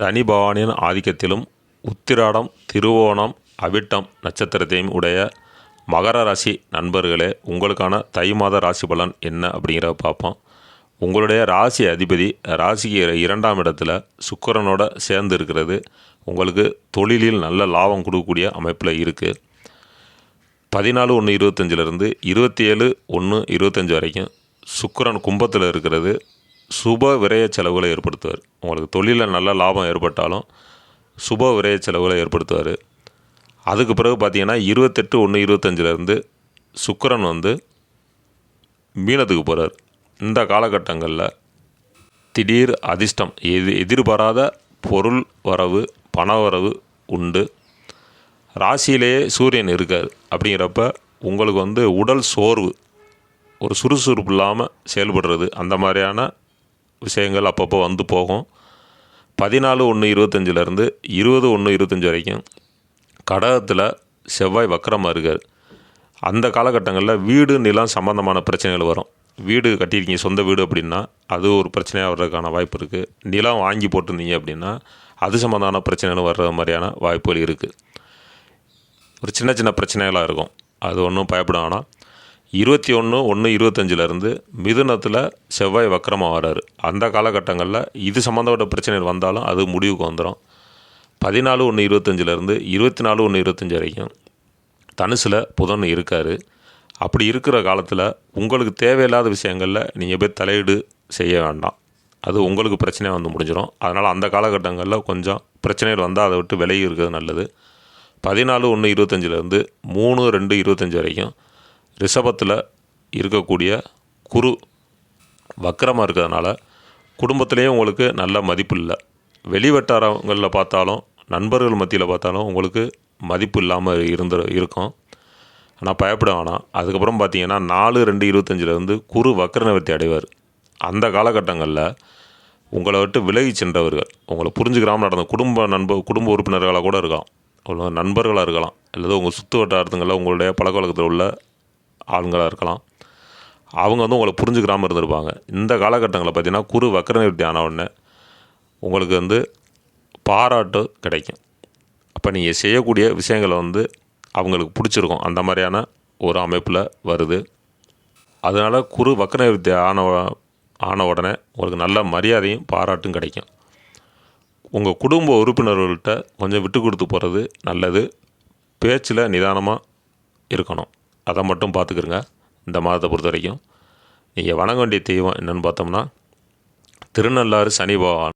சனி பகவானின் ஆதிக்கத்திலும் உத்திராடம், திருவோணம், அவிட்டம் நட்சத்திரத்தையும் உடைய மகர ராசி நண்பர்களே, உங்களுக்கான தை மாத ராசி பலன் என்ன அப்படிங்கிறத பார்ப்போம். உங்களுடைய ராசி அதிபதி ராசிக்கு 2ஆம் இடத்துல சுக்கிரனோட சேர்ந்து இருக்கிறது உங்களுக்கு தொழிலில் நல்ல லாபம் கொடுக்கக்கூடிய அமைப்பில் இருக்குது. 14/1/25 27/1/25 வரைக்கும் சுக்கிரன் கும்பத்தில் இருக்கிறது சுப விரய செலவுகளை ஏற்படுத்துவார். உங்களுக்கு தொழிலில் நல்ல லாபம் ஏற்பட்டாலும் சுப விரய செலவுகளை ஏற்படுத்துவார். அதுக்கு பிறகு பார்த்திங்கன்னா 28/1/25 சுக்கிரன் மீனத்துக்கு போகிறார். இந்த காலகட்டங்களில் திடீர் அதிர்ஷ்டம், எதிர்பாராத பொருள் வரவு, பண வரவு உண்டு. ராசியிலேயே சூரியன் இருக்கார். அப்படிங்கிறப்ப உங்களுக்கு உடல் சோர்வு, ஒரு சுறுசுறுப்பு இல்லாமல் செயல்படுறது, அந்த மாதிரியான விஷயங்கள் அப்பப்போ போகும். 14/1/25 20/1/25 வரைக்கும் கடகத்தில் செவ்வாய் வக்கரமாக இருக்கார். அந்த காலகட்டங்களில் வீடு நிலம் சம்மந்தமான பிரச்சனைகள் வரும். வீடு கட்டியிருக்கீங்க, சொந்த வீடு அப்படின்னா அது ஒரு பிரச்சனையாக வர்றதுக்கான வாய்ப்பு இருக்குது. நிலம் வாங்கி போட்டிருந்தீங்க அப்படின்னா அது சம்மந்தமான பிரச்சனைகள் வர்ற மாதிரியான வாய்ப்புகள் இருக்குது. ஒரு சின்ன சின்ன பிரச்சனைகளாக இருக்கும், அது ஒன்றும் பயப்பட வேணாம். 21/1/25 மிதுனத்தில் செவ்வாய் வக்கரமாக வர்றாரு. அந்த காலகட்டங்களில் இது சம்மந்தப்பட்ட பிரச்சனைகள் வந்தாலும் அது முடிவுக்கு வந்துடும். 14/1/25 24/1/25 வரைக்கும் தனுசில் புதன் இருக்கார். அப்படி இருக்கிற காலத்தில் உங்களுக்கு தேவையில்லாத விஷயங்களில் நீங்கள் போய் தலையீடு செய்ய வேண்டாம். அது உங்களுக்கு பிரச்சனையாக முடிஞ்சிடும். அதனால் அந்த காலகட்டங்களில் கொஞ்சம் பிரச்சனைகள் வந்தால் அதை விட்டு விலகி இருக்கிறது நல்லது. 14/1/25 3/2/25 வரைக்கும் ரிஷபத்தில் இருக்கக்கூடிய குரு வக்கரமாக இருக்கிறதுனால குடும்பத்திலேயும் உங்களுக்கு நல்ல மதிப்பு இல்லை. வெளிவட்டாரங்களில் பார்த்தாலும் நண்பர்கள் மத்தியில் பார்த்தாலும் உங்களுக்கு மதிப்பு இல்லாமல் இருக்கும். ஆனால் பயப்பட வேணாம். அதுக்கப்புறம் பார்த்தீங்கன்னா 4/2/25 குரு வக்கர நிவர்த்தி அடைவார். அந்த காலகட்டங்களில் உங்களை விட்டு விலகி சென்றவர்கள், உங்களை புரிஞ்சுக்கிறாமல் நடந்த குடும்ப உறுப்பினர்களாக கூட இருக்கலாம், உங்கள் நண்பர்களாக இருக்கலாம், அல்லது உங்கள் சுற்று வட்டாரத்துங்களில் உங்களுடைய பழக்க வழக்கத்தில் உள்ள ஆளுங்களாக இருக்கலாம். அவங்க உங்களை புரிஞ்சுக்கிறாமல் இருந்திருப்பாங்க. இந்த காலகட்டங்களில் பார்த்திங்கன்னா குரு வக்கர நிவர்த்தி ஆன உடனே உங்களுக்கு பாராட்டு கிடைக்கும். அப்போ நீங்கள் செய்யக்கூடிய விஷயங்களை அவங்களுக்கு பிடிச்சிருக்கும். அந்த மாதிரியான ஒரு அமைப்பில் வருது. அதனால் குரு வக்கர நிவர்த்தி ஆன உடனே உங்களுக்கு நல்ல மரியாதையும் பாராட்டும் கிடைக்கும். உங்கள் குடும்ப உறுப்பினர்கள்ட்ட கொஞ்சம் விட்டு கொடுத்து போகிறது நல்லது. பேச்சில் நிதானமாக இருக்கணும், அதை மட்டும் பார்த்துக்கிறங்க. இந்த மாதத்தை பொறுத்த வரைக்கும் நீங்கள் வணங்க வேண்டிய தெய்வம் என்னென்னு பார்த்தோம்னா திருநள்ளாறு சனி பகவான்.